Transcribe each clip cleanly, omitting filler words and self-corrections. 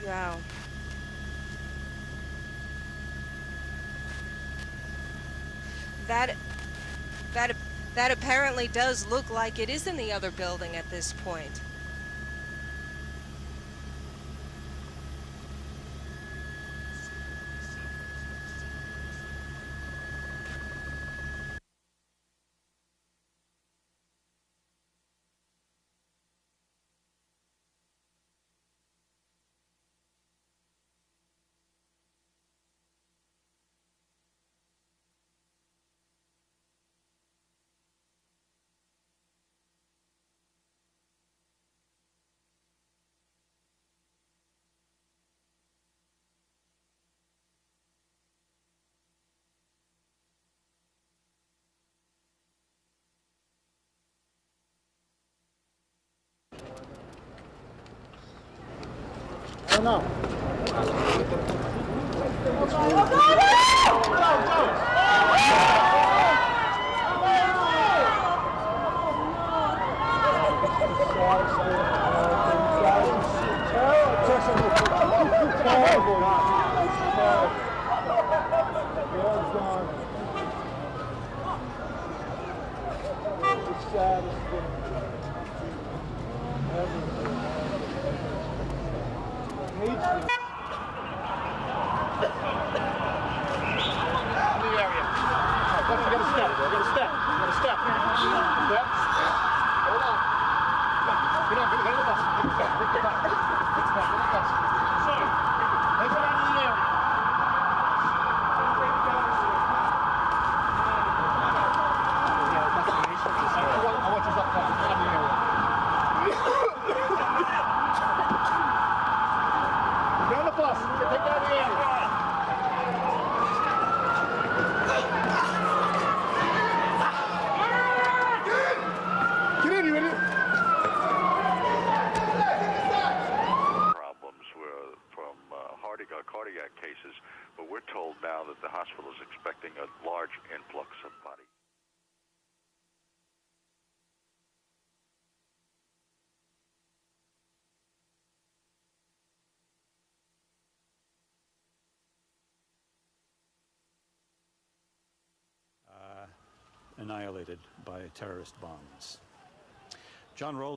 Wow. That that that apparently does look like it is in the other building at this point. I don't know. cardiac cases, but we're told now that the hospital is expecting a large influx of bodies. Annihilated by terrorist bombs. John Roll.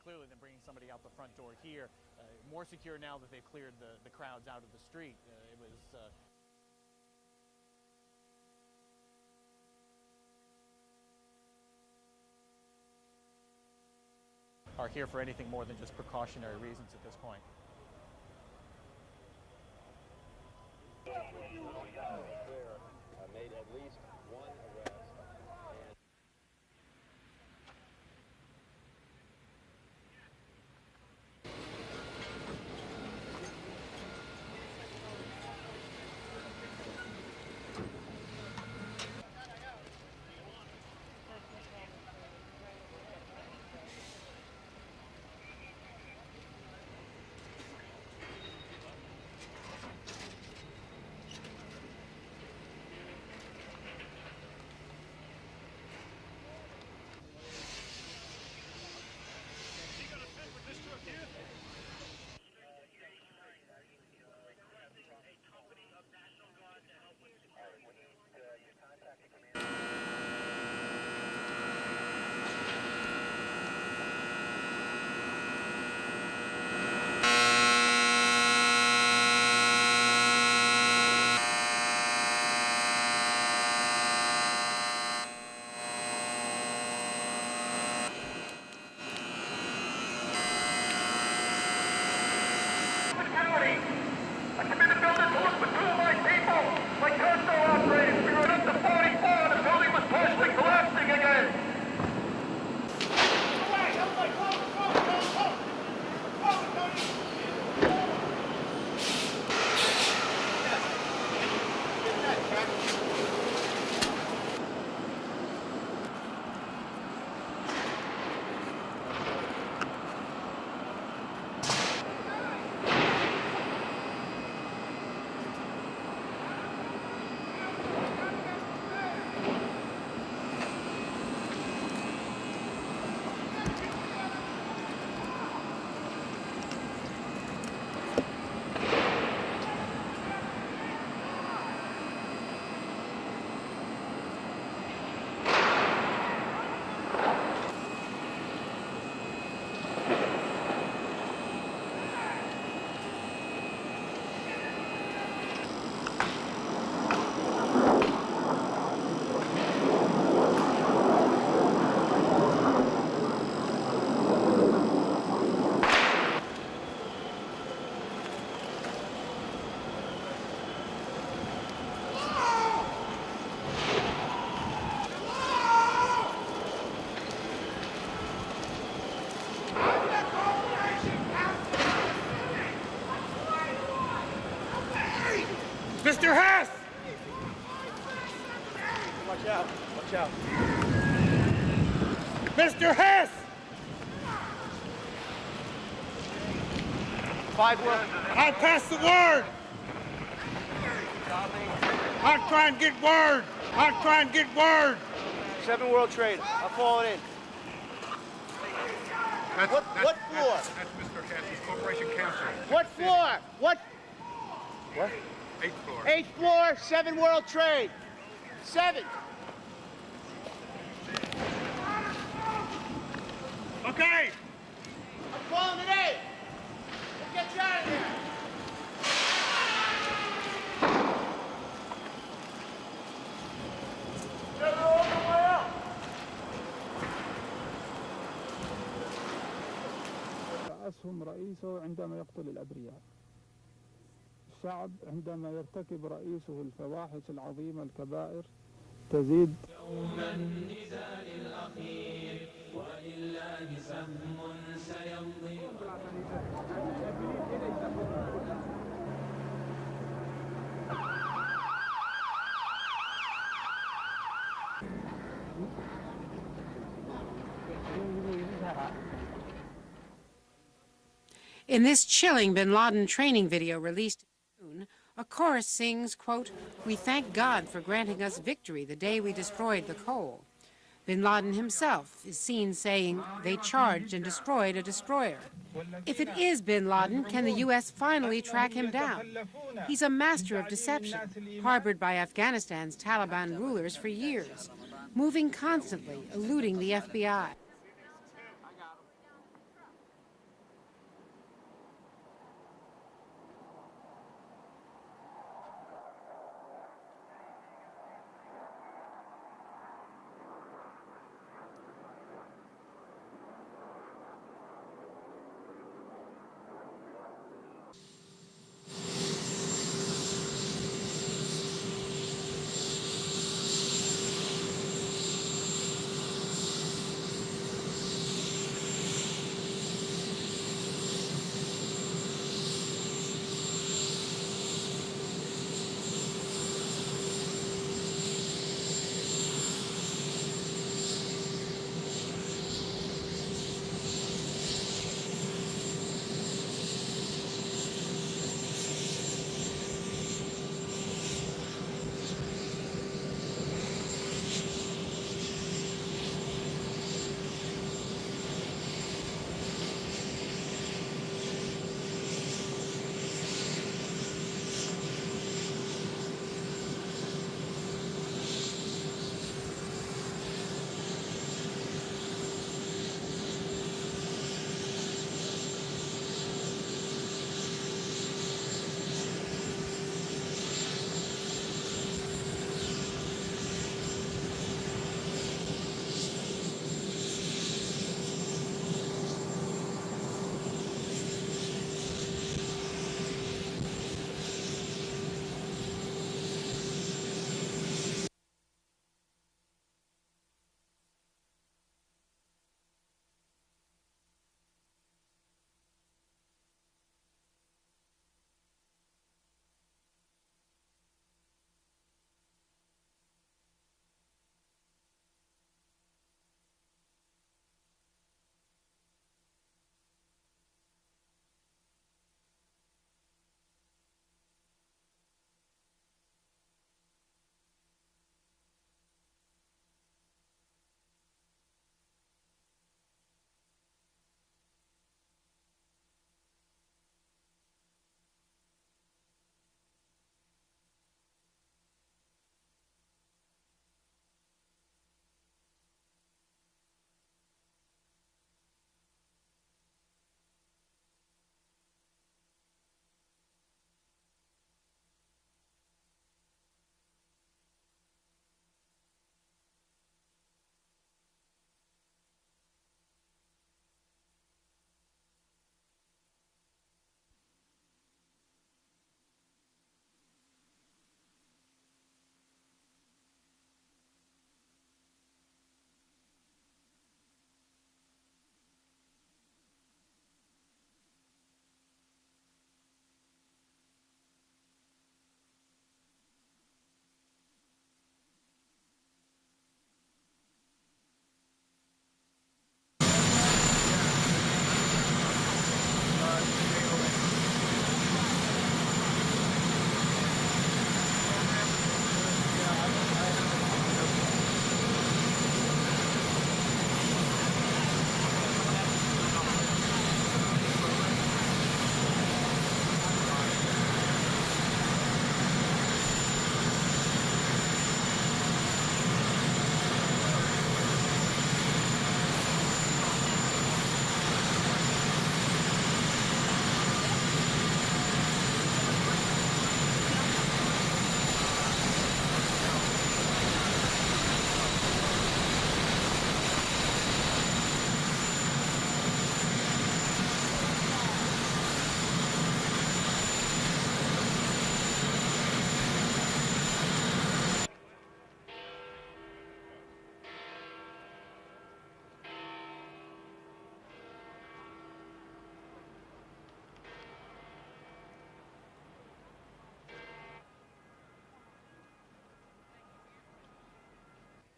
clearly than bringing somebody out the front door here. More secure now that they've cleared the crowds out of the street. It was... are here for anything more than just precautionary reasons at this point. Made at least one arrest. Mr. Hess! Watch out, watch out. Mr. Hess! I'll pass the word! I'll try and get word! I'll try and get word! 7 World Trade. I'll fall it in. What floor? That's Mr. Hess's Corporation Counsel. What floor? What? 8th floor. 8th floor, 7 World Trade. 7. Okay! I'm calling it 8. We'll get you out of here. رأسهم رئيسه عندما يقتل الأبرياء. الشعب عندما يرتكب رئيسه الفواحش العظيمة الكبائر تزيد. يوم النزال الأخير ولله سهم سيمضي. In this chilling bin Laden training video released in June, a chorus sings, quote, "We thank God for granting us victory the day we destroyed the coal." Bin Laden himself is seen saying they charged and destroyed a destroyer. If it is bin Laden, can the U.S. finally track him down? He's a master of deception, harbored by Afghanistan's Taliban rulers for years, moving constantly, eluding the FBI.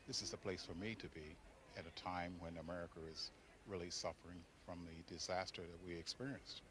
this is the place for me to be at a time when America is really suffering from the disaster that we experienced.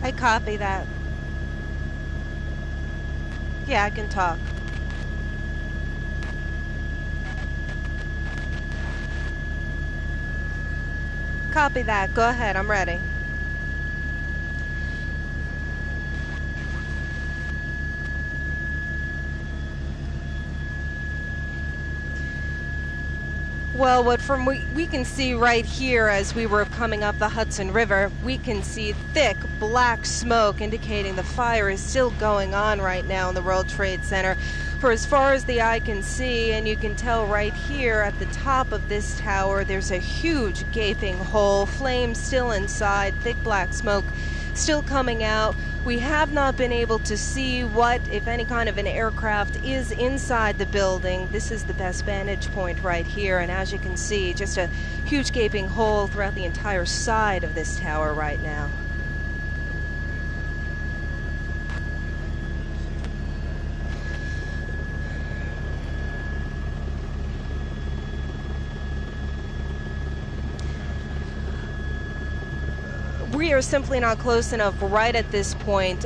I copy that. Yeah, I can talk. Copy that. Go ahead. I'm ready. Well, what from we can see right here as we were coming up the Hudson River, we can see thick black smoke indicating the fire is still going on right now in the World Trade Center for as far as the eye can see. And you can tell right here at the top of this tower there's a huge gaping hole, flames still inside, thick black smoke still coming out. We have not been able to see what, if any, kind of an aircraft is inside the building. This is the best vantage point right here, and as you can see, just a huge gaping hole throughout the entire side of this tower right now. We are simply not close enough right at this point.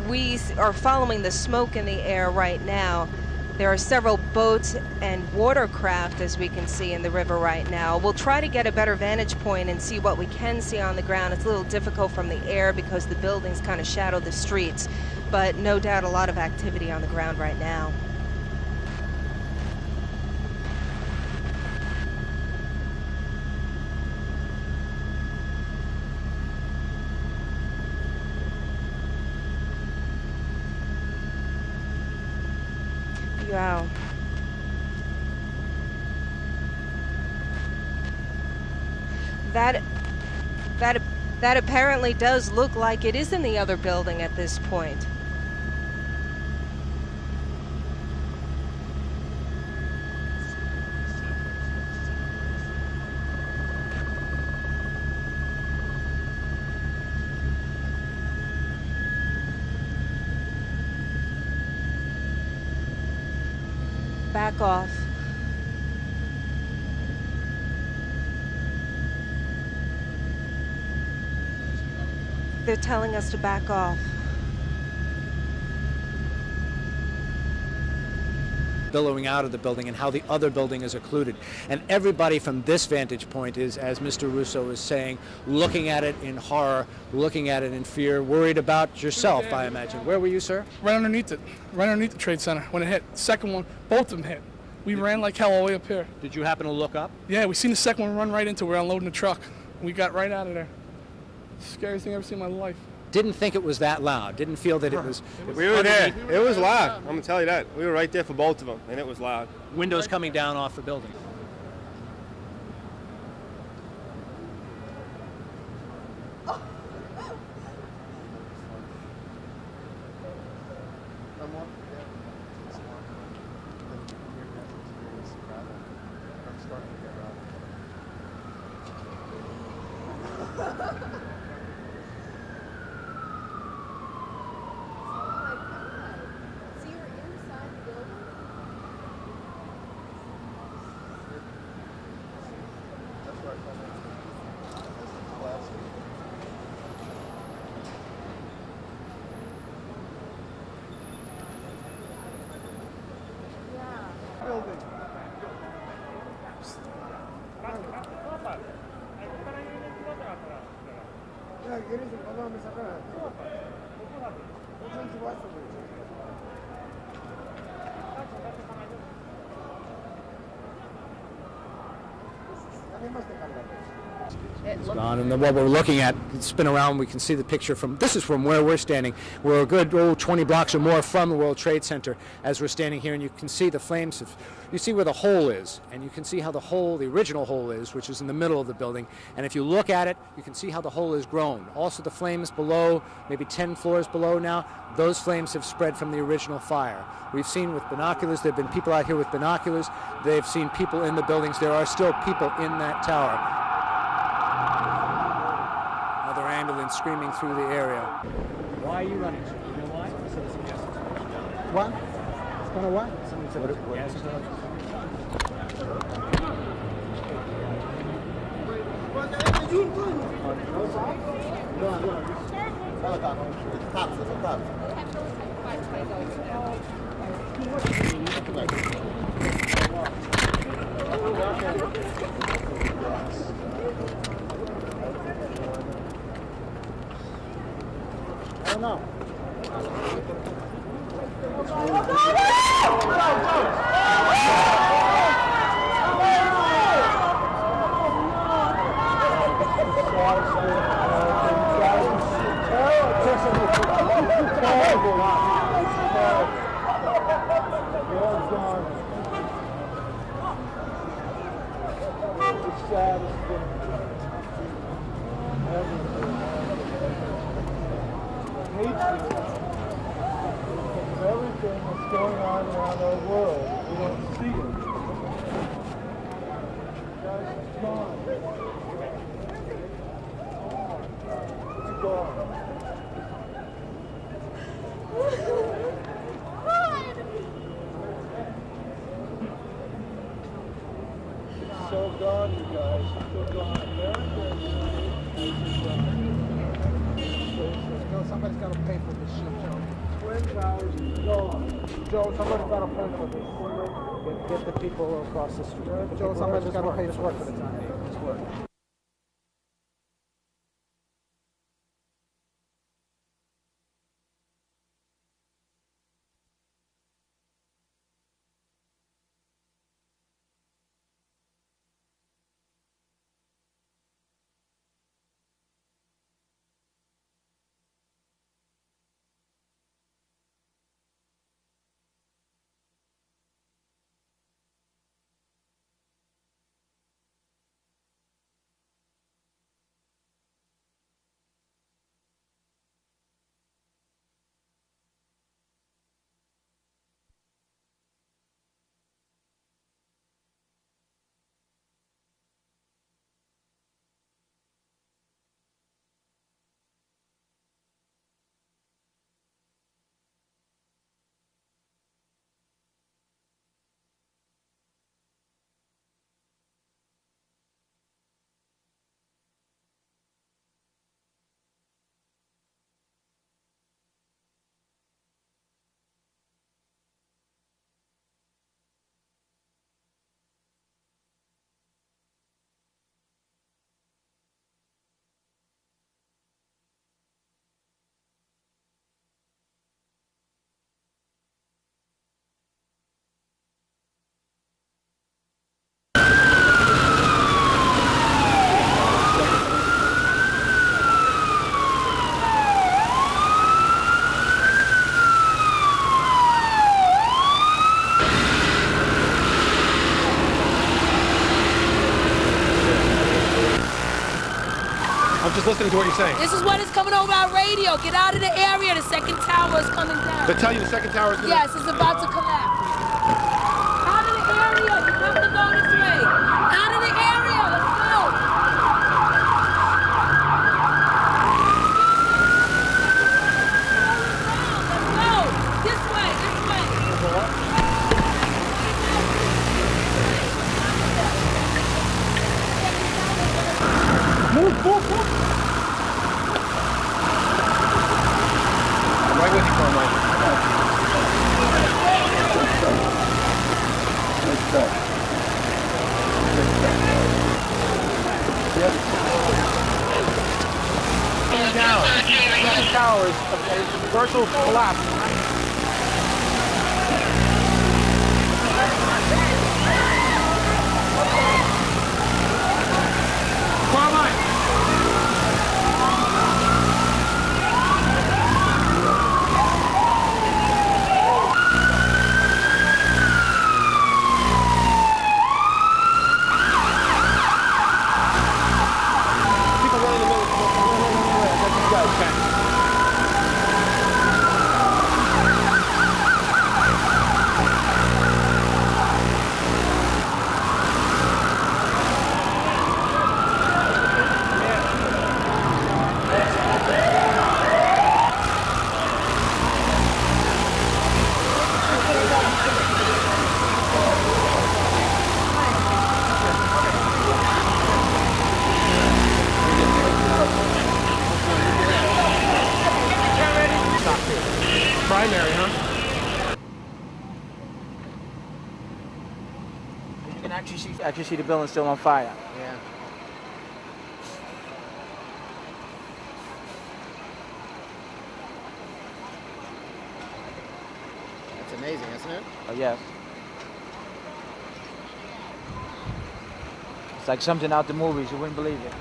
We are following the smoke in the air right now. There are several boats and watercraft, as we can see, in the river right now. We'll try to get a better vantage point and see what we can see on the ground. It's a little difficult from the air because the buildings kind of shadow the streets, but no doubt a lot of activity on the ground right now. Wow. That apparently does look like it is in the other building at this point. Back off. They're telling us to back off. Billowing out of the building and how the other building is occluded. And everybody from this vantage point is, as Mr. Russo is saying, looking at it in horror, looking at it in fear, worried about yourself, I imagine. Where were you, sir? Right underneath it, right underneath the Trade Center when it hit. Second one, both of them hit. We ran like hell all the way up here. Did you happen to look up? Yeah, we seen the second one run right into it. We're unloading the truck. We got right out of there. Scariest thing I've ever seen in my life. Didn't think it was that loud. Didn't feel that it was... We were there. It was loud. I'm going to tell you that. We were right there for both of them, and it was loud. Windows coming down off the building. It's gone, and then what we're looking at, spin around, we can see the picture from, this is from where we're standing. We're a good 20 blocks or more from the World Trade Center as we're standing here, and you can see the flames. You see where the hole is, and you can see how the hole, the original hole is, which is in the middle of the building. And if you look at it, you can see how the hole has grown. Also the flames below, maybe 10 floors below now, those flames have spread from the original fire. We've seen with binoculars, there have been people out here with binoculars. They've seen people in the buildings. There are still people in that tower. Another ambulance screaming through the area. Why are you running, sir? You know why? What? It's gonna what? Somebody said what gas is going. I don't know. Everything that's going on around our world, we don't see it. Guys, it's gone. It's gone. It's so gone, you guys. It's so gone. Somebody's got to pay for this shit, Joe. Twin Towers is gone. Joe, somebody's got to pay for this. Get the people across the street. Joe, somebody's got to pay for the time. It's work. just listening to what you're saying. This is what is coming over our radio. Get out of the area. The second tower is coming down. They tell you the second tower is going to... Yes, it's about to collapse. Out of the area. You have to go this way. Out of the area. Let's go. Let's go. This way. This way. Move. I'm right with you, Carmine. Second tower is virtual collapse. Primary, huh? You can actually see the building still on fire. Yeah. That's amazing, isn't it? Oh, yes. It's like something out the movies. You wouldn't believe it.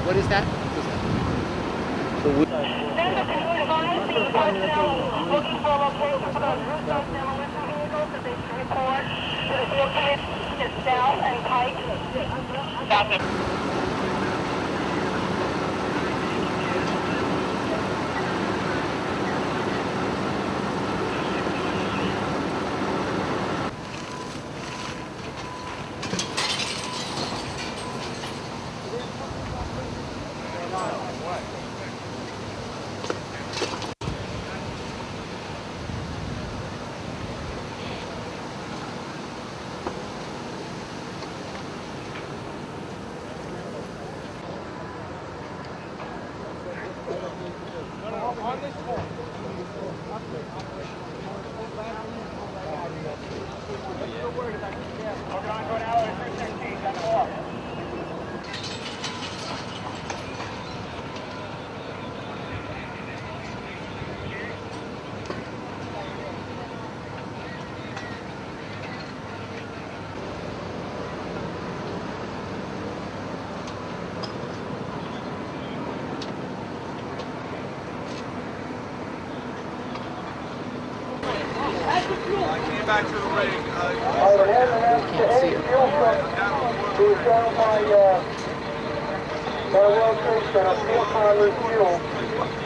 What is that? came back to the ring. You can't see it. He was down by World Trade Center, 4-mile fuel.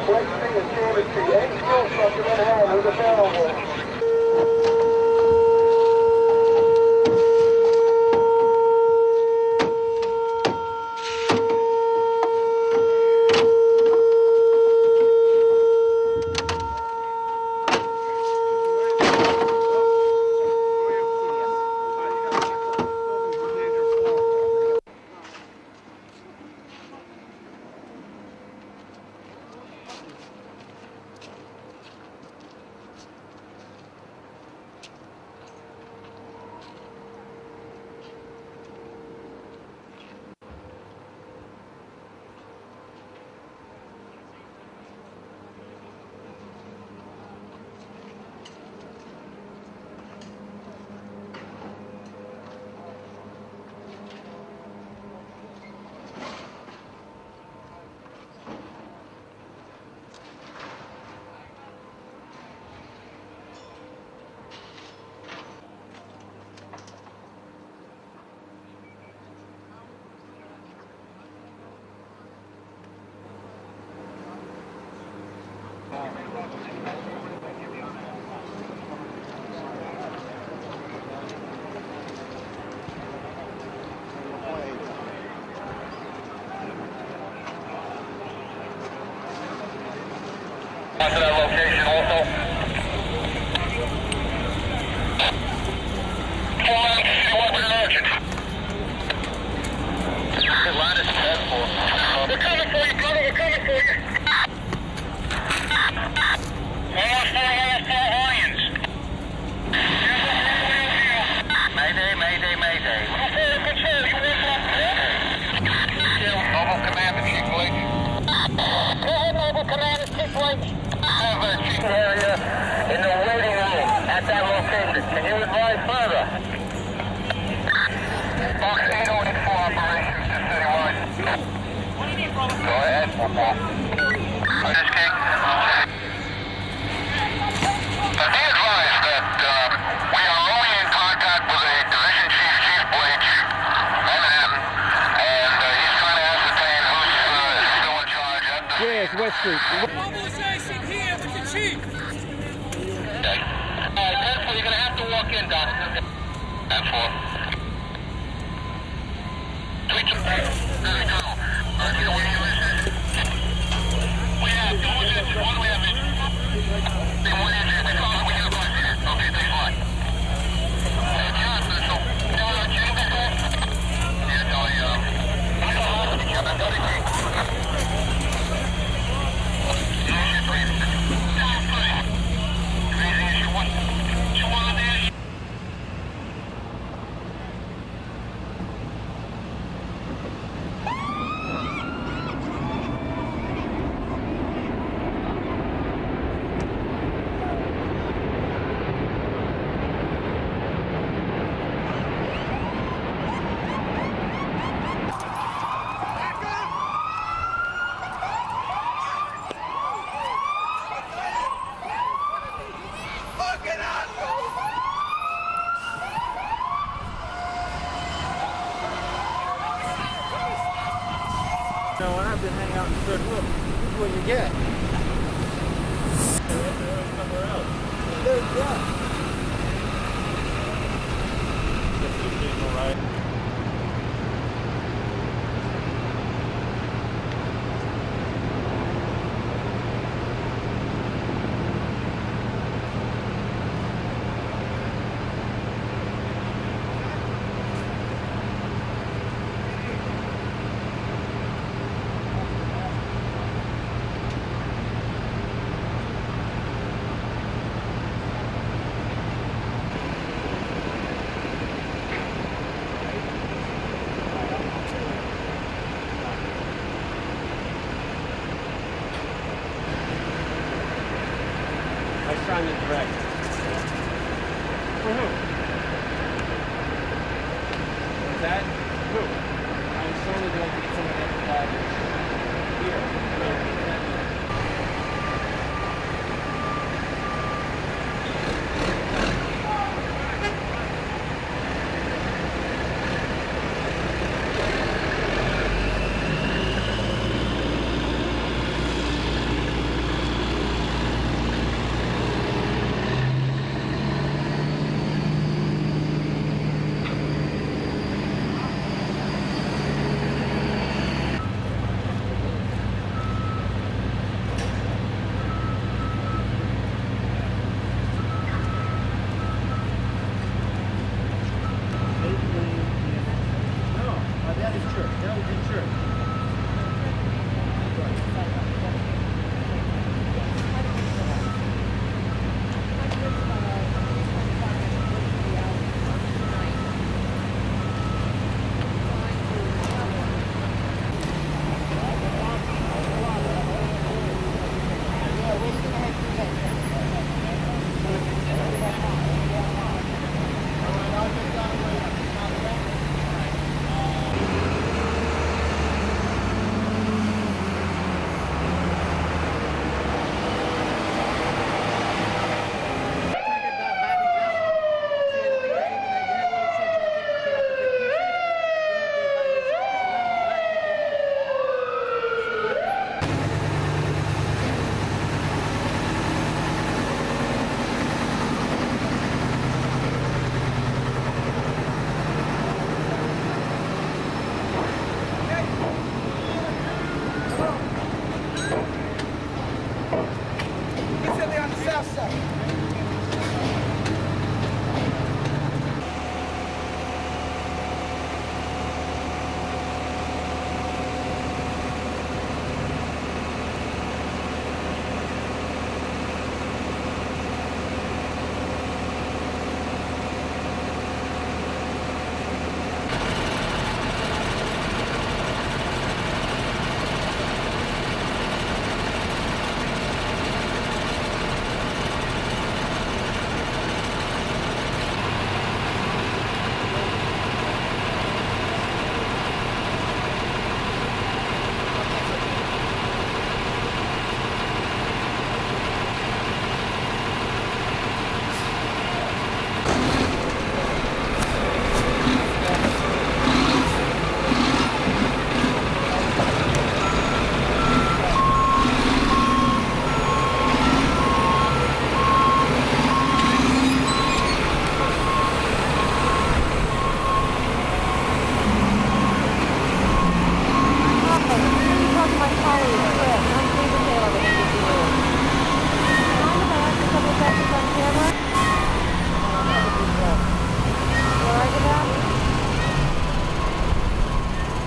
Blake Fingers gave it to you. Any fuel truck you ever had was available. To that location also. See what we're urgent. The line is 10-4. We're coming for you, brother. We're coming for you. Almost 4 Lions. Mayday, mayday, mayday. Control, you went up there. Mobile Commander, Chief Blake. Go ahead, Mobile Commander, Chief Blake. Chief area in the waiting room at that location. Can you advise further? Box 808 for operations to citywide. What do you need, brother? Go ahead. This King. Be advised that we are only in contact with a Division Chief, Chief Blake, Manhattan, and he's trying to ascertain who's still in charge at the... Yes, West Street. Mobilization here with the chief. Okay. Pencil, you're going to have to walk in, Doc. 10-4. Tweet some things. Very good. We have two engines. One we have engine. Then one engine. We call it. We get a bunch here. Okay, thanks a lot. John, so, John, are you this guy? Yeah, Tony, what's the last thing? I'm Tony King. Issue 3. Raising issue 1. Issue 1 on the issue. No, I have to hang out in the third room. This is what you get. Somewhere else. Yeah. Trying to direct. For who? What's that? Who? I'm solely going to get some of that here. Yes, sir.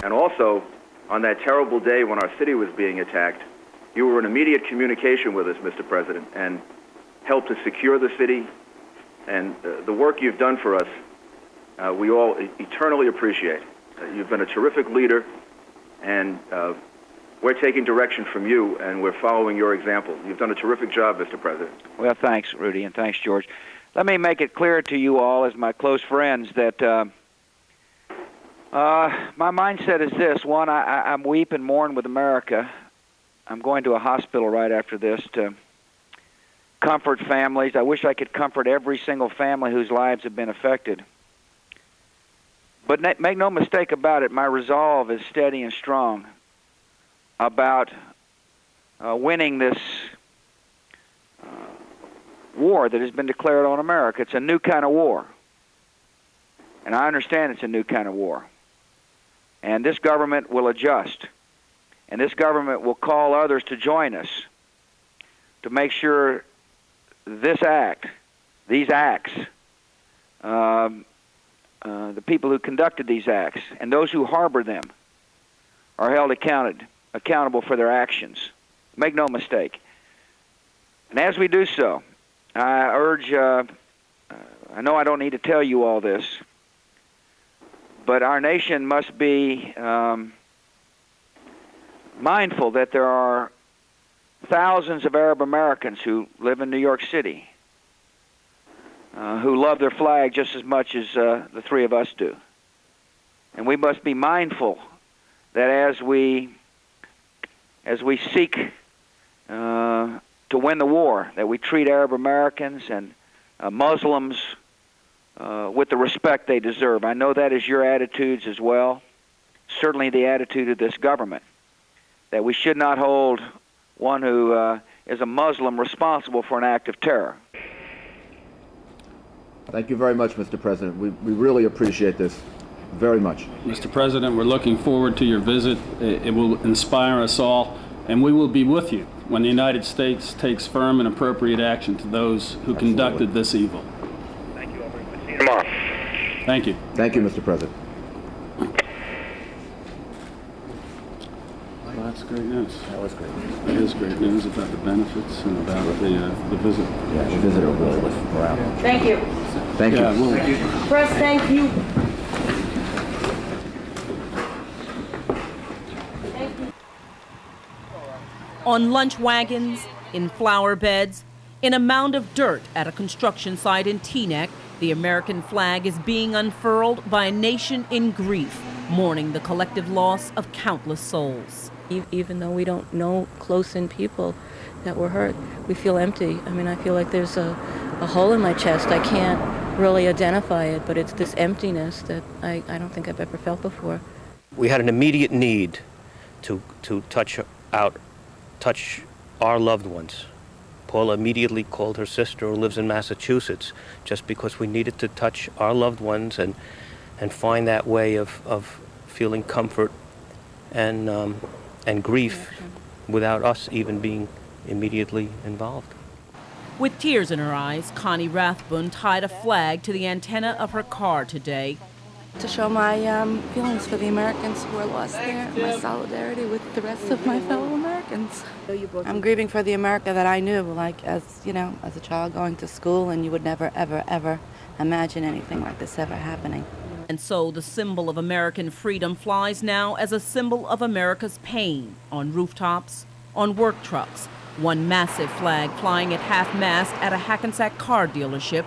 And also, on that terrible day when our city was being attacked, you were in immediate communication with us, Mr. President, and helped to secure the city. And the work you've done for us, we all eternally appreciate. You've been a terrific leader, and we're taking direction from you, and we're following your example. You've done a terrific job, Mr. President. Well, thanks, Rudy, and thanks, George. Let me make it clear to you all, as my close friends, that my mindset is this. One, I'm weep and mourn with America. I'm going to a hospital right after this to comfort families. I wish I could comfort every single family whose lives have been affected. But make no mistake about it, my resolve is steady and strong about winning this war that has been declared on America. It's a new kind of war. And I understand it's a new kind of war. And this government will adjust. And this government will call others to join us to make sure this act, these acts, the people who conducted these acts and those who harbor them are held accountable for their actions. Make no mistake. And as we do so, I urge, I know I don't need to tell you all this, but our nation must be mindful that there are thousands of Arab Americans who live in New York City who love their flag just as much as the three of us do. And we must be mindful that as we seek to win the war, that we treat Arab Americans and Muslims with the respect they deserve. I know that is your attitudes as well, certainly the attitude of this government, that we should not hold one who is a Muslim responsible for an act of terror. Thank you very much, Mr. President. We really appreciate this very much. Mr. President, we're looking forward to your visit. It will inspire us all, and we will be with you when the United States takes firm and appropriate action to those who conducted this evil. Thank you, everybody. See you tomorrow. Thank you. Thank you, Mr. President. Well, that's great news. That was great news. That is great news about the benefits and about the visit. Yeah, the visitor really was around. Thank you. Thank you. Thank you. Press, thank you. On lunch wagons, in flower beds, in a mound of dirt at a construction site in Teaneck, the American flag is being unfurled by a nation in grief, mourning the collective loss of countless souls. Even though we don't know close-in people that were hurt, we feel empty. I mean, I feel like there's a hole in my chest. I can't really identify it, but it's this emptiness that I don't think I've ever felt before. We had an immediate need to touch our loved ones. Paula immediately called her sister who lives in Massachusetts just because we needed to touch our loved ones and find that way of feeling comfort and grief without us even being immediately involved. With tears in her eyes, Connie Rathbun tied a flag to the antenna of her car today. To show my feelings for the Americans who were lost there, my solidarity with the rest of my fellow Americans. I'm grieving for the America that I knew, like as a child going to school, and you would never, ever, ever imagine anything like this ever happening. And so the symbol of American freedom flies now as a symbol of America's pain on rooftops, on work trucks. One massive flag flying at half-mast at a Hackensack car dealership.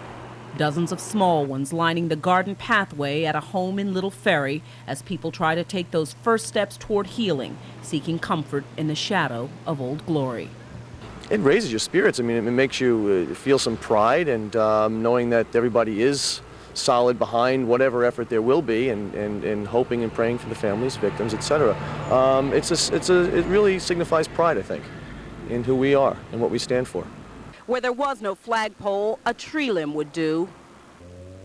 Dozens of small ones lining the garden pathway at a home in Little Ferry as people try to take those first steps toward healing, seeking comfort in the shadow of Old Glory. It raises your spirits. I mean, it makes you feel some pride, and knowing that everybody is solid behind whatever effort there will be, and hoping and praying for the families, victims, etc. It really signifies pride, I think, in who we are and what we stand for. Where there was no flagpole, a tree limb would do.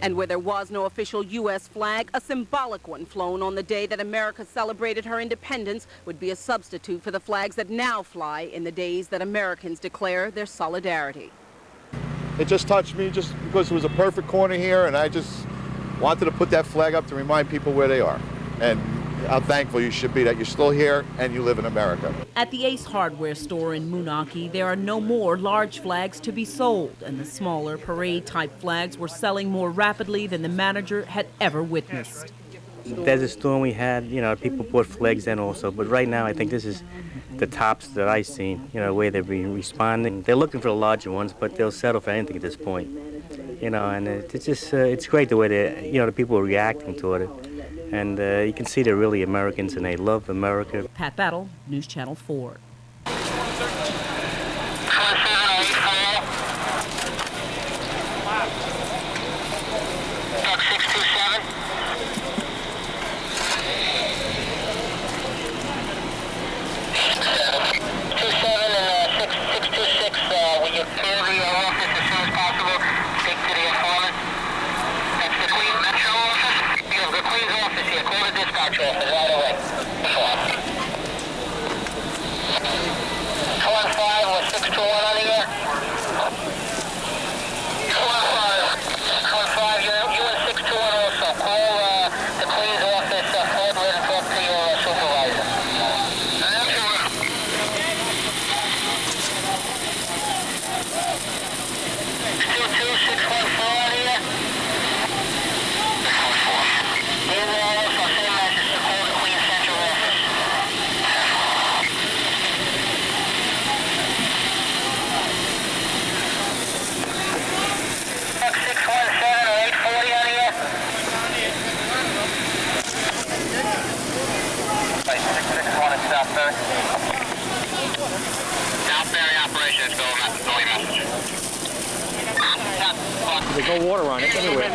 And where there was no official U.S. flag, a symbolic one flown on the day that America celebrated her independence would be a substitute for the flags that now fly in the days that Americans declare their solidarity. It just touched me just because it was a perfect corner here, and I just wanted to put that flag up to remind people where they are. And how thankful you should be that you're still here and you live in America. At the Ace Hardware store in Moonachie, there are no more large flags to be sold, and the smaller parade-type flags were selling more rapidly than the manager had ever witnessed. There's a storm we had, people bought flags then also, but right now I think this is the tops that I've seen, the way they've been responding. They're looking for the larger ones, but they'll settle for anything at this point, and it's just, it's great the way the people are reacting to it. And you can see they're really Americans and they love America. Pat Battle, News Channel 4. There's no water on it anywhere.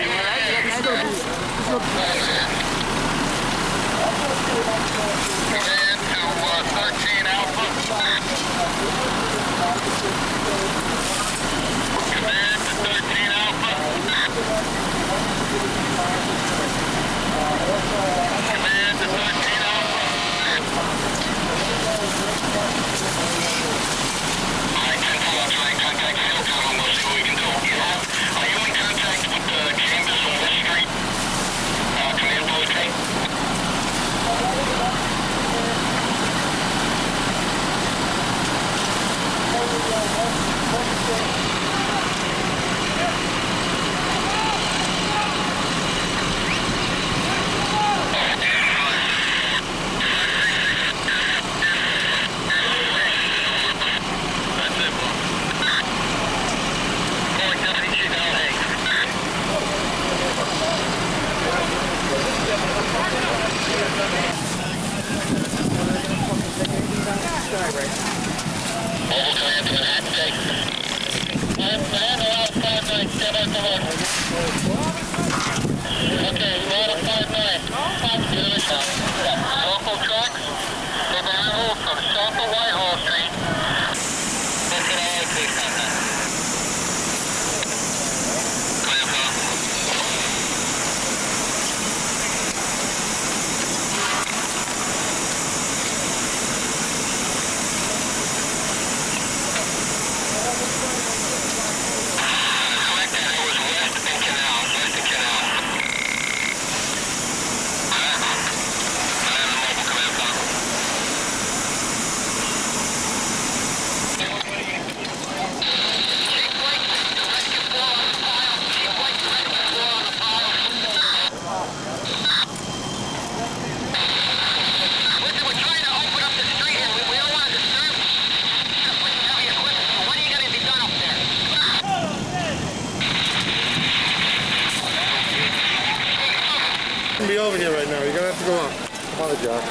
nobody over here right now. You're going to have to go up. Apologize.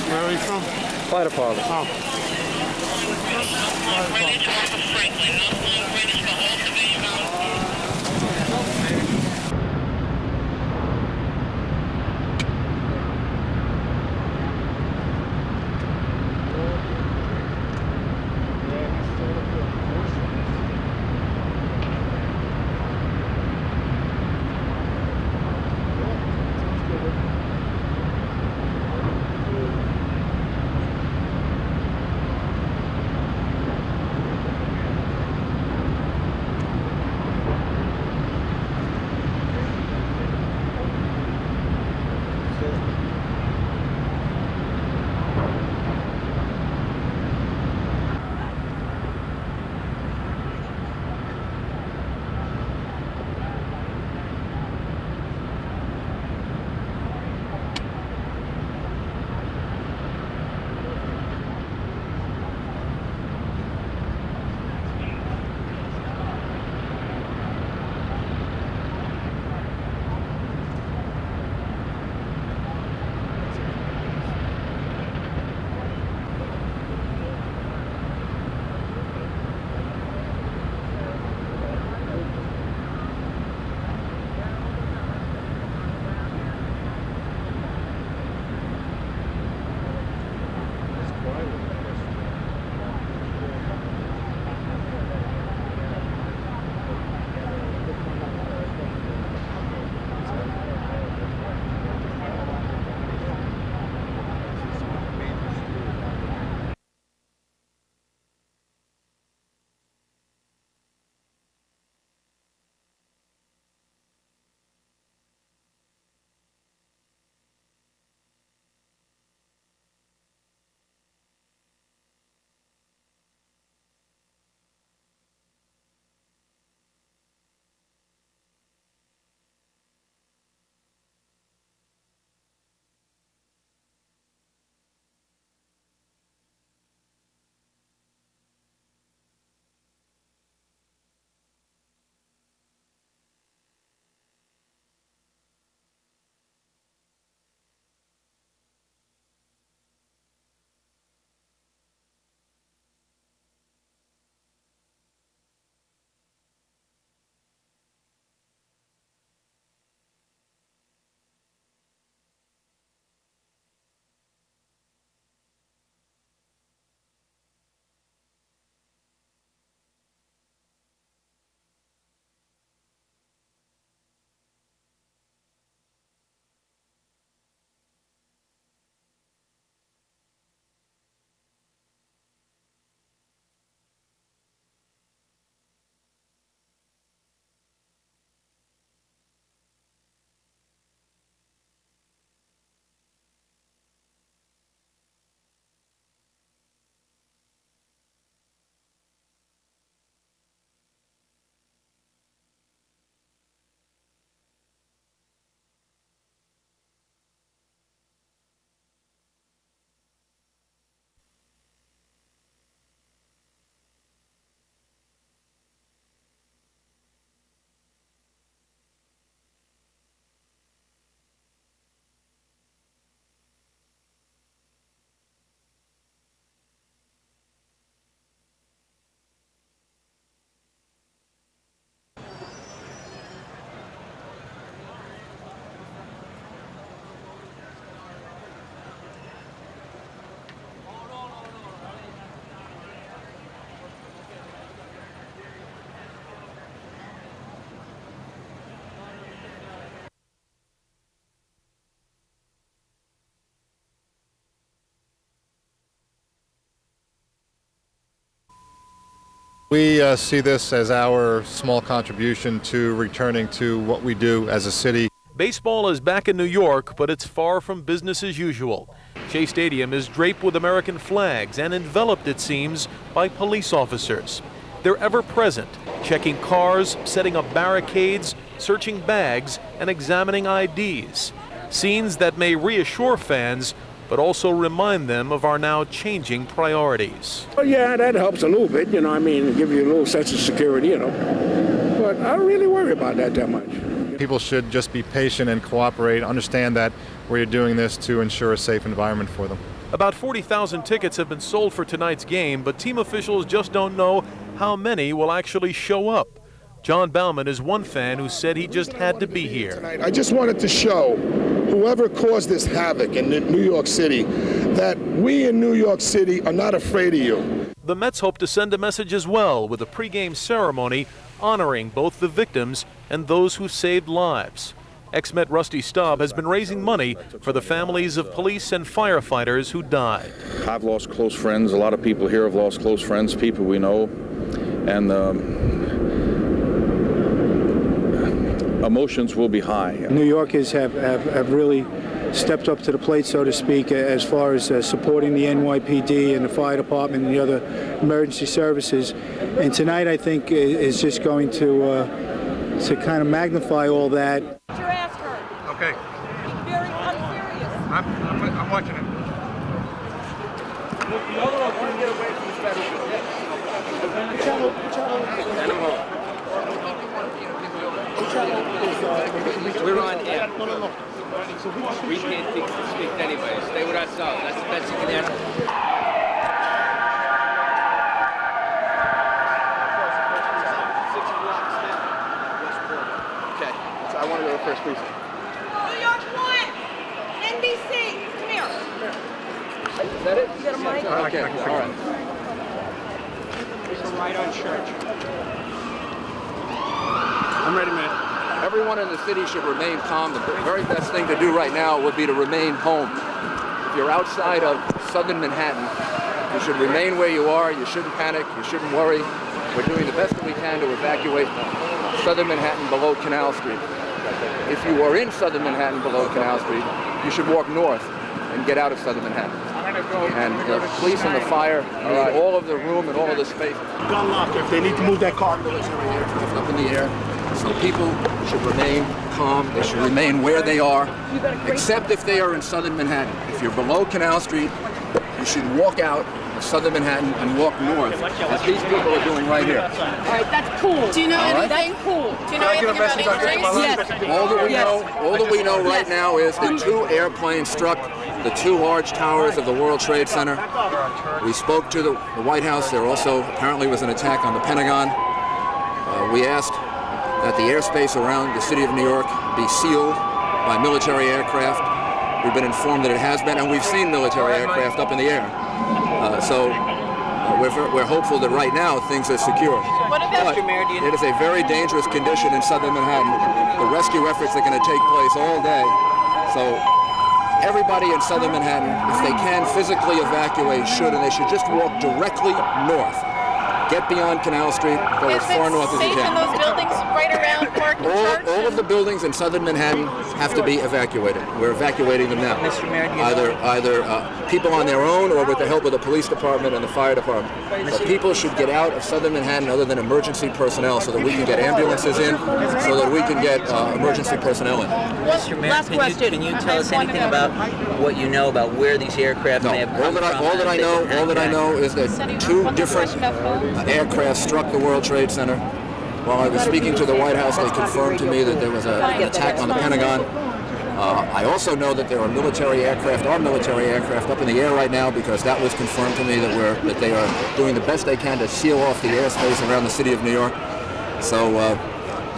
Where are you from? Fire department. Oh. We see this as our small contribution to returning to what we do as a city. Baseball is back in New York, but it's far from business as usual. Shea Stadium is draped with American flags and enveloped, it seems, by police officers. They're ever present, checking cars, setting up barricades, searching bags, and examining IDs. Scenes that may reassure fans, but also remind them of our now changing priorities. Well, yeah, that helps a little bit, give you a little sense of security, But I don't really worry about that much. People should just be patient and cooperate, understand that we're doing this to ensure a safe environment for them. About 40,000 tickets have been sold for tonight's game, but team officials just don't know how many will actually show up. John Bauman is one fan who said he just had to be here. I just wanted to show whoever caused this havoc in New York City that we in New York City are not afraid of you. The Mets hope to send a message as well with a pregame ceremony honoring both the victims and those who saved lives. Ex-Met Rusty Staub has been raising money for the families of police and firefighters who died. I've lost close friends. A lot of people here have lost close friends, people we know. And emotions will be high. New Yorkers have really stepped up to the plate, so to speak, as far as supporting the NYPD and the fire department and the other emergency services. And tonight, I think, is just going to kind of magnify all that. Get your ass hurt. Okay. Very unserious. I'm watching it. The other one wants to get away from the battlefield. We're on air. We can't speak anyway. Stay with ourselves. That's the best you can do. Okay, so I want to go to first precinct. New York 1, NBC, come here. Is that it? You got a mic? Okay, all right. It's right on Church. I'm ready, man. Everyone in the city should remain calm. The very best thing to do right now would be to remain home. If you're outside of southern Manhattan, you should remain where you are. You shouldn't panic. You shouldn't worry. We're doing the best that we can to evacuate southern Manhattan below Canal Street. If you are in southern Manhattan below Canal Street, you should walk north and get out of southern Manhattan. And the police and the fire need all of the room and all of the space. Gun locker, if they need to move that car. Military aircraft up in the air. So people should remain calm. They should remain where they are, except if they are in southern Manhattan. If you're below Canal Street, you should walk out of southern Manhattan and walk north, as these people are doing right here. All right, that's cool. Do you know anything? That's cool. Do you know anything about English? All that we know right now is that 2 airplanes struck the 2 large towers of the World Trade Center. We spoke to the White House. There also apparently was an attack on the Pentagon. We asked that the airspace around the city of New York be sealed by military aircraft. We've been informed that it has been, and we've seen military aircraft up in the air. So we're hopeful that right now things are secure. What about But it is a very dangerous condition in southern Manhattan. The rescue efforts are going to take place all day. So everybody in southern Manhattan, if they can physically evacuate, should, and they should just walk directly north. Get beyond Canal Street, go as far north as you safe in can. those buildings right around Park and Church? All of the buildings in southern Manhattan have to be evacuated. We're evacuating them now. Mr. Mayor, do you Either people on their own or with the help of the police department and the fire department. But people should get out of southern Manhattan other than emergency personnel so that we can get ambulances in, so that we can get emergency personnel in. Mr. Mayor, Last question. Can you tell us anything about what you know about where these aircraft may have come from? All that I know is that 2 different aircraft struck the World Trade Center. While I was speaking to the White House, they confirmed to me that there was an attack on the Pentagon. I also know that there are military aircraft up in the air right now, because that was confirmed to me that they are doing the best they can to seal off the airspace around the city of New York. So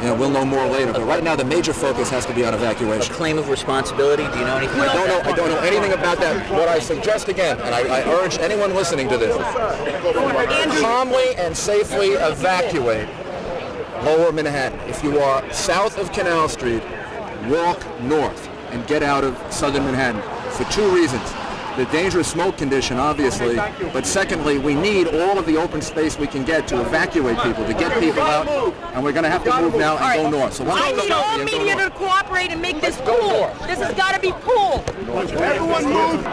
we'll know more later. But right now, the major focus has to be on evacuation. A claim of responsibility? Do you know anything about that? I don't know anything about that. What I suggest again, and I urge anyone listening to this, calmly and safely evacuate lower Manhattan. If you are south of Canal Street, walk north and get out of southern Manhattan for 2 reasons. The dangerous smoke condition, obviously, but secondly, we need all of the open space we can get to evacuate people, to get people out, and we're going to have to move now and go north. So I need all media to cooperate and make this cool. This has got to be cool. Everyone move.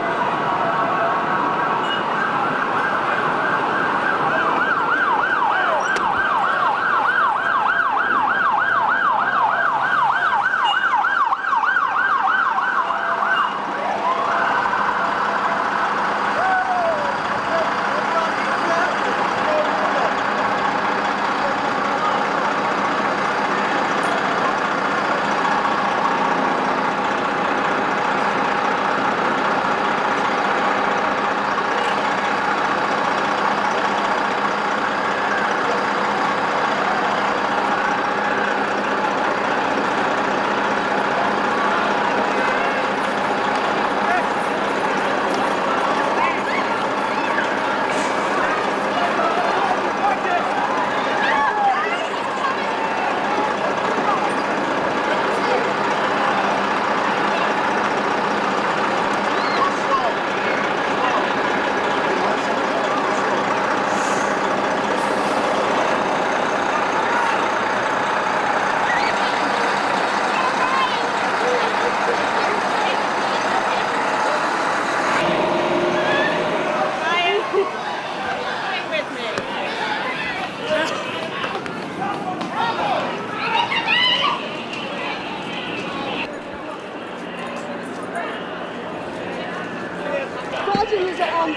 One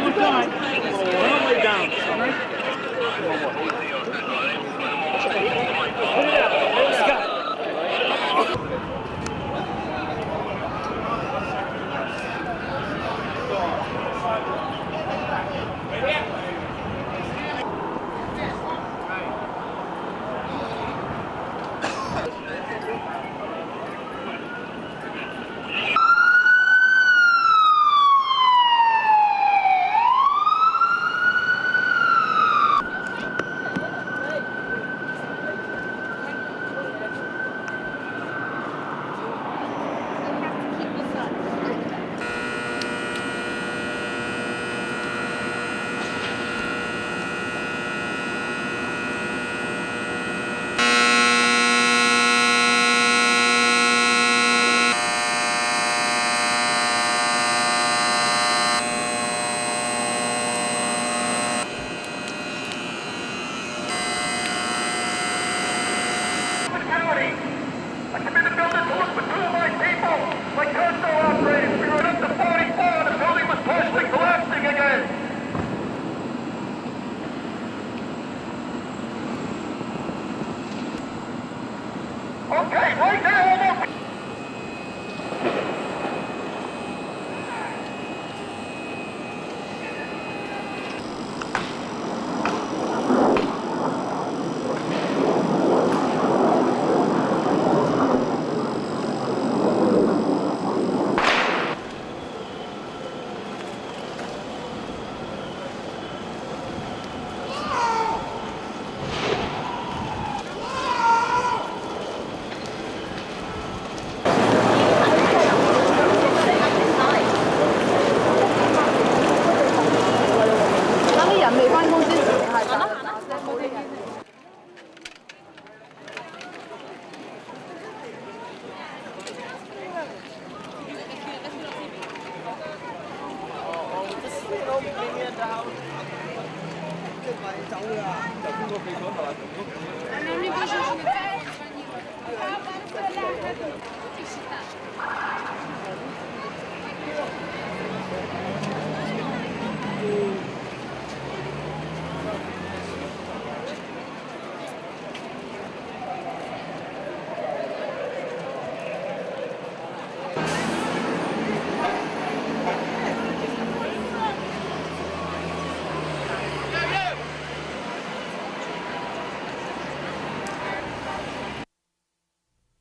more time. One way down. All right? One more. Put it out. Scott.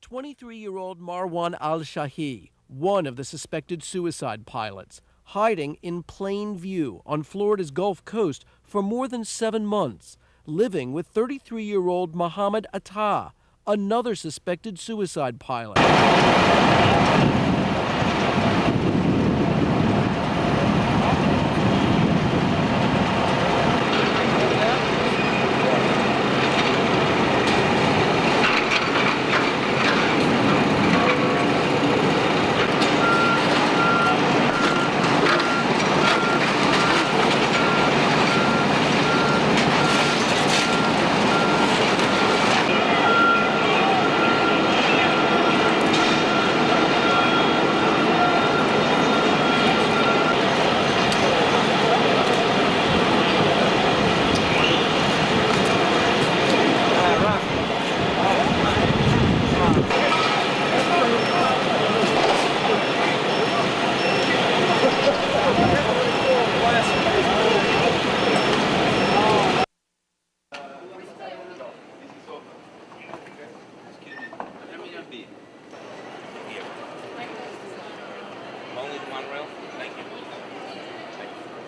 "23-year-old Marwan al-Shahi, one of the suspected suicide pilots, hiding in plain view on Florida's Gulf Coast for more than 7 months, living with 33-year-old Mohammed Atta, another suspected suicide pilot.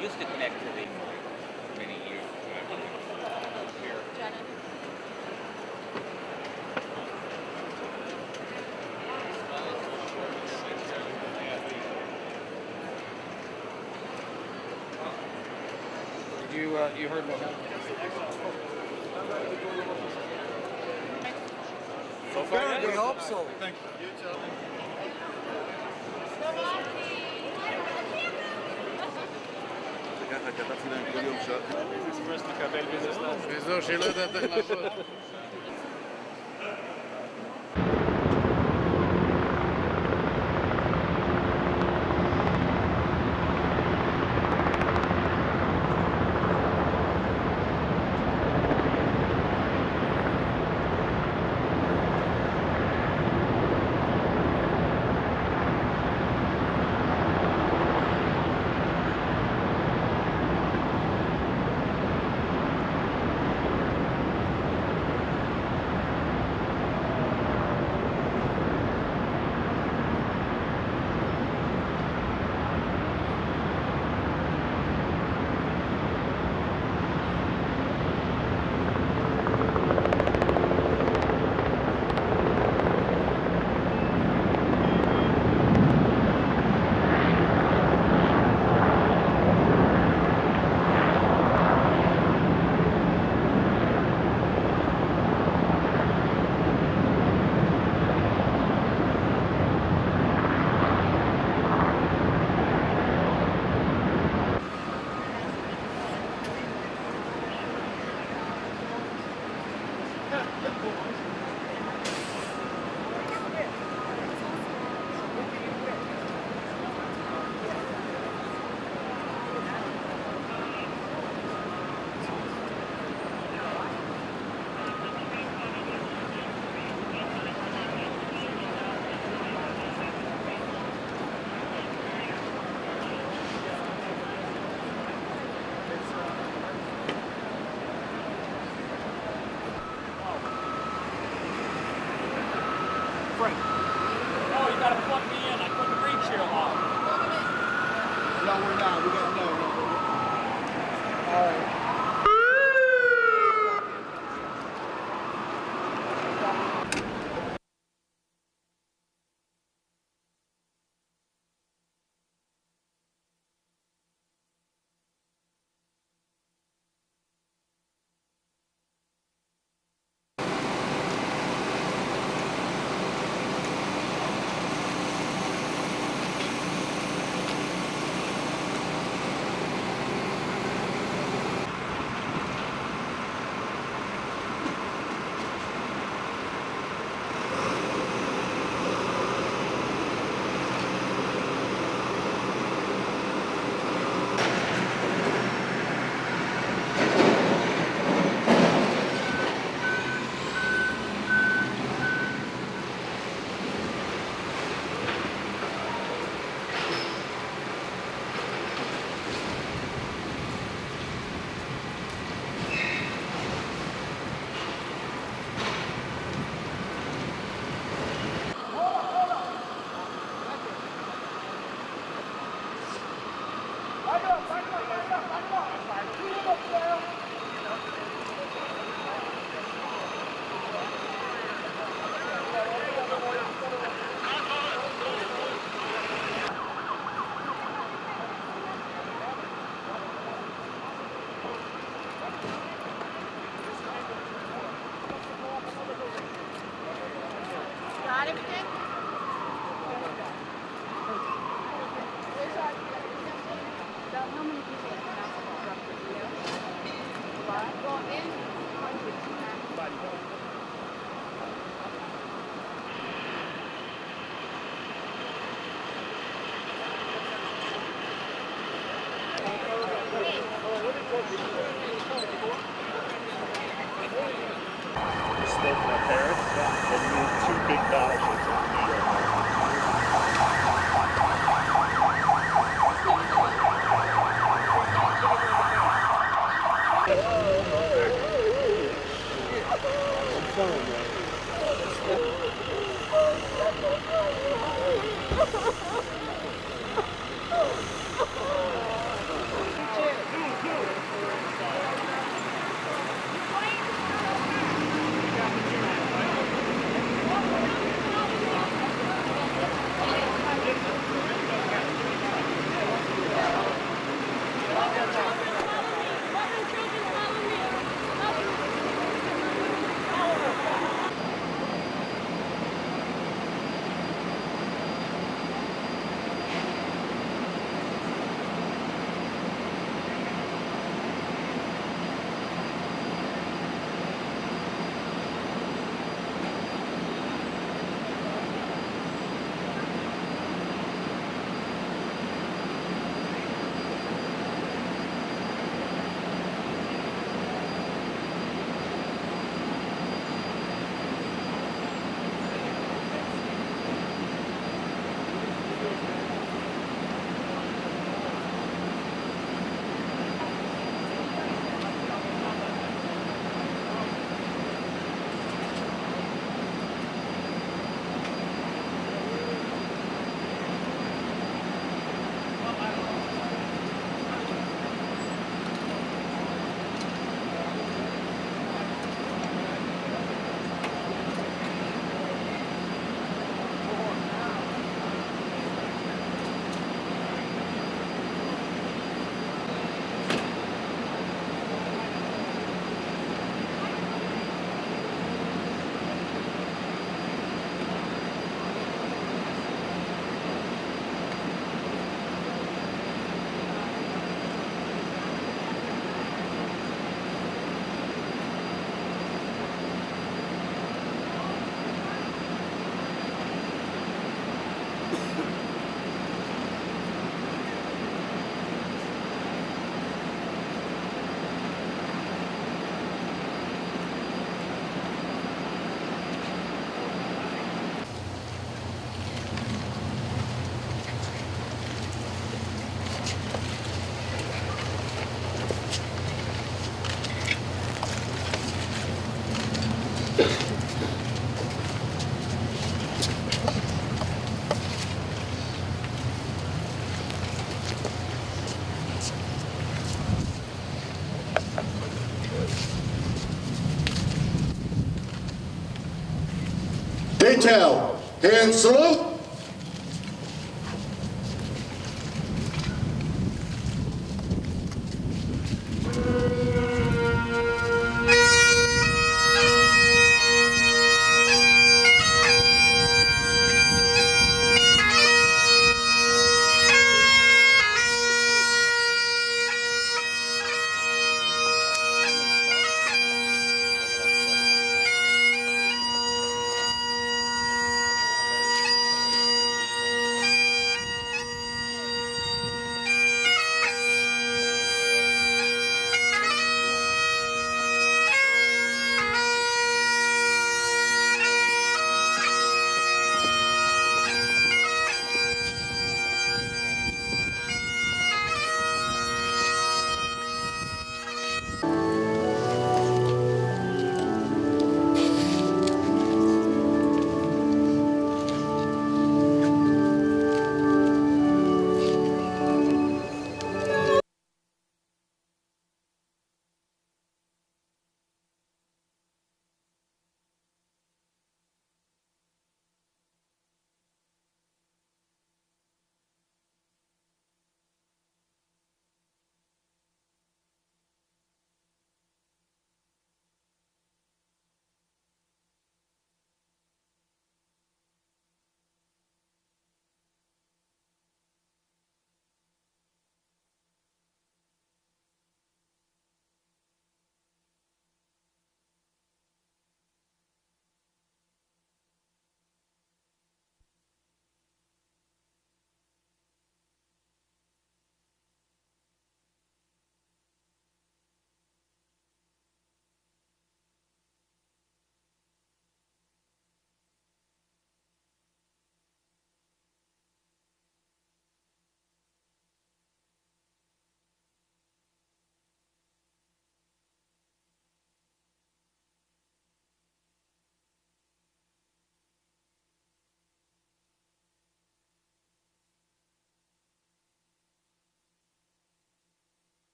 Used to connect to the many years. You heard what happened? So far, we hope so. Thank you. וזהו, שהיא לא יודעת איך לעבוד. Frank. No, you gotta plug me in. I couldn't reach here long. No, we're not. We got no. All right. Detail, hand salute.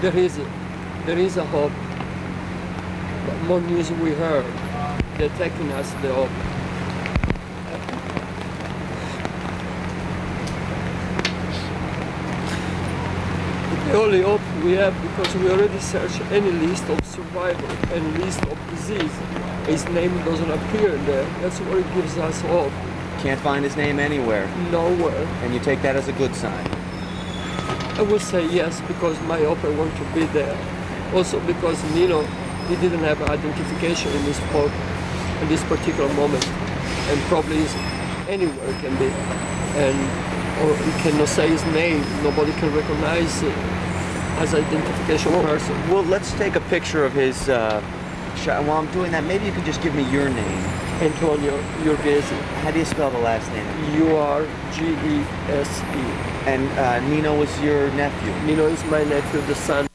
There is a hope. But more news we heard. They're taking us the hope. The only hope we have, because we already searched any list of survivor and list of disease. His name doesn't appear there. That's what it gives us hope. Can't find his name anywhere. Nowhere. And you take that as a good sign. I would say yes, because my hope I want to be there. Also because Nino, he didn't have identification in this spot at this particular moment, and probably is anywhere can be. And or you cannot say his name. Nobody can recognize as identification person. Well, let's take a picture of his shot. While I'm doing that, maybe you could just give me your name. Antonio Urgese. How do you spell the last name? U-R-G-E-S-E. And Nino was your nephew? Nino is my nephew, the son.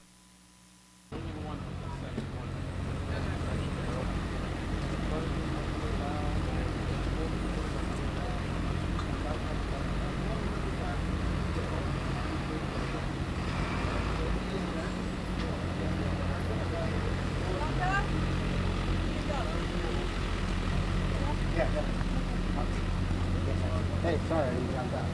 Hey, sorry, you got that.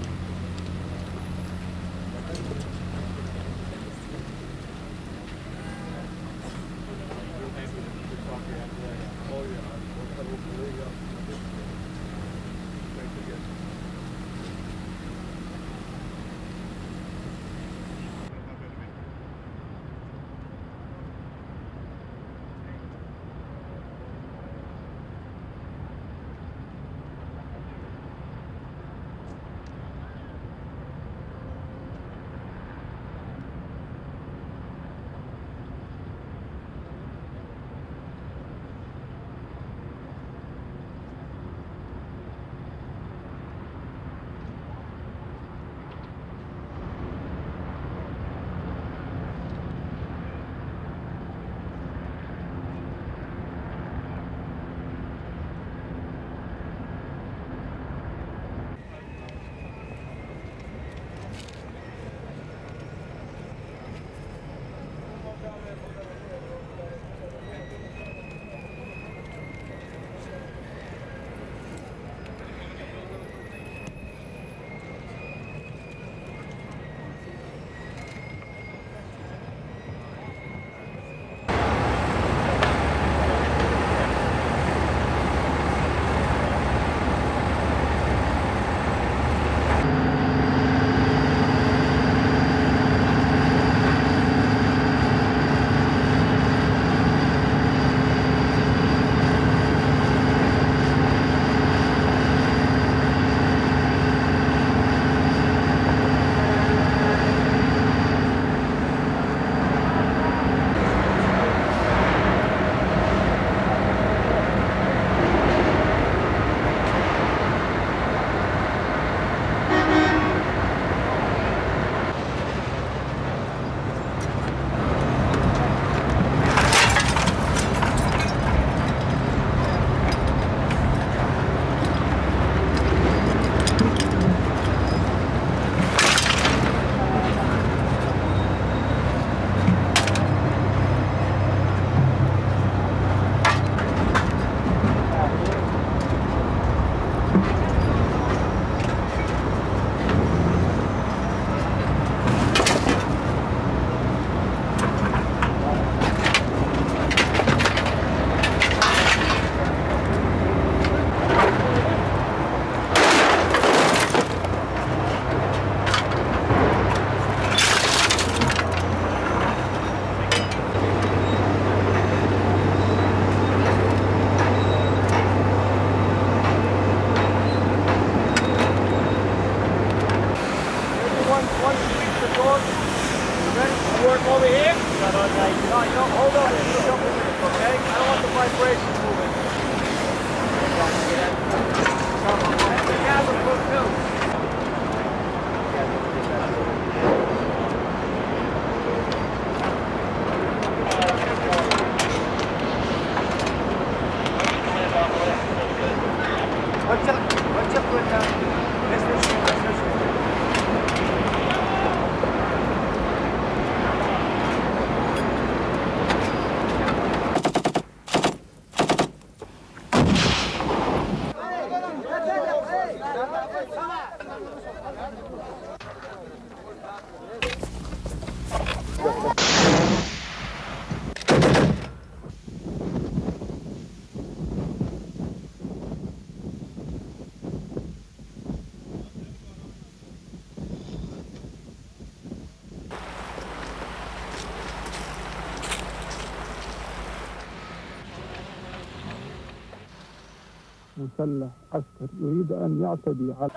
مسلح عسكري يريد أن يعتدي على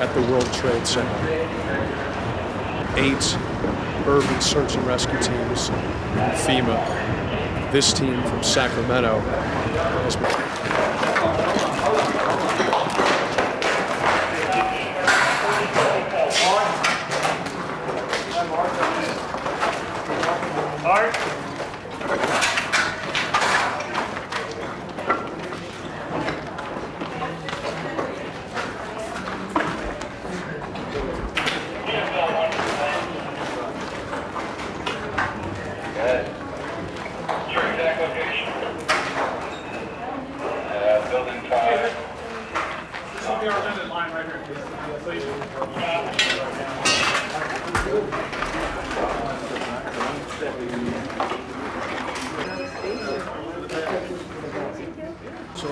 At the World Trade Center. 8 urban search and rescue teams from FEMA. This team from Sacramento has been... So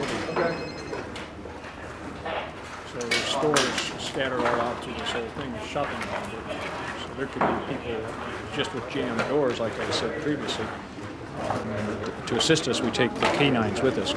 there's stores scattered all out through this whole thing, shopping mall. So there could be people just with jammed doors, like I said previously. To assist us, we take the canines with us.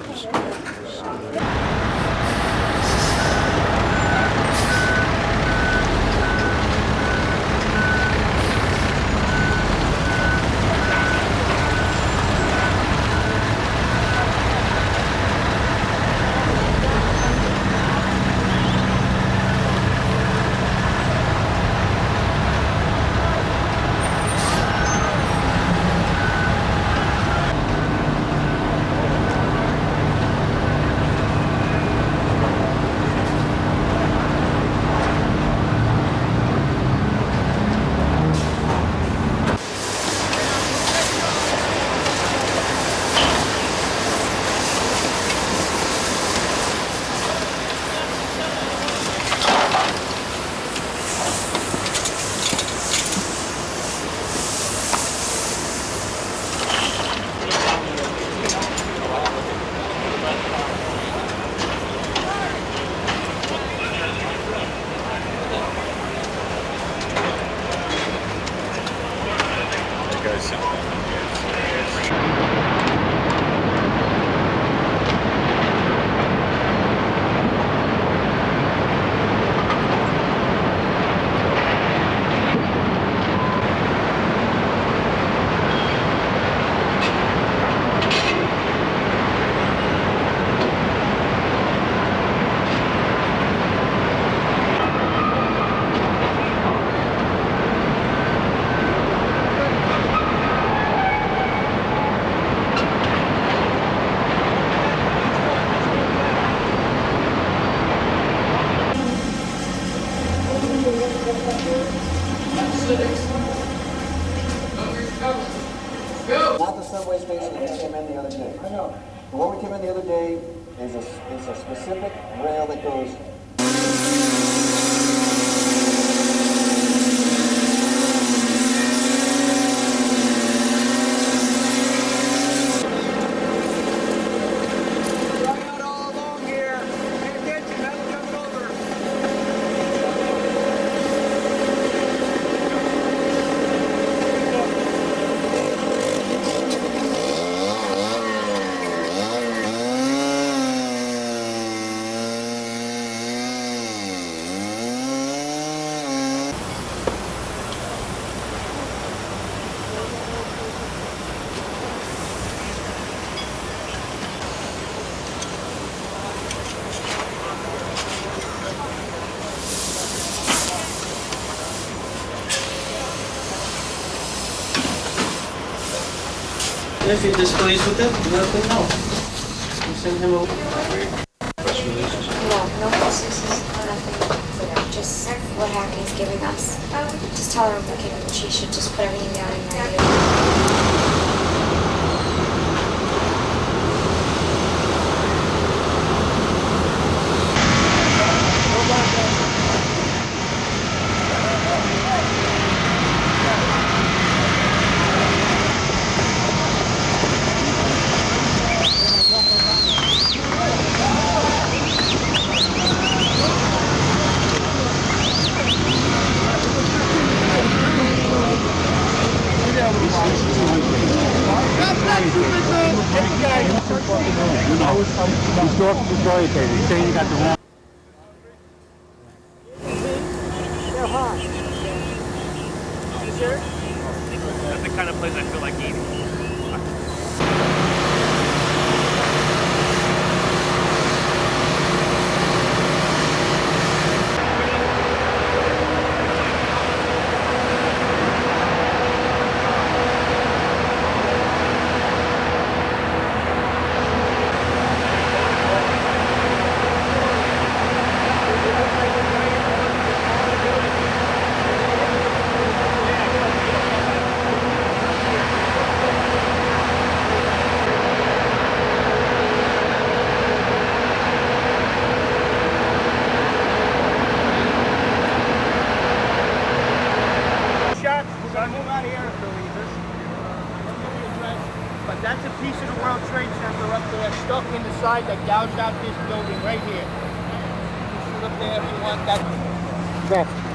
Not the subway station that we came in the other day. I know. The one we came in the other day is a specific rail that goes. If he disagrees with it, let them know. You send him a press releases. No press releases, nothing. Just what Hackney's giving us. Just tell her she should just put everything down in writing. That's the kind of place I feel like eating. But that's a piece of the World Trade Center up there, stuck in the side that gouged out this building right here. You shoot up there if you want that.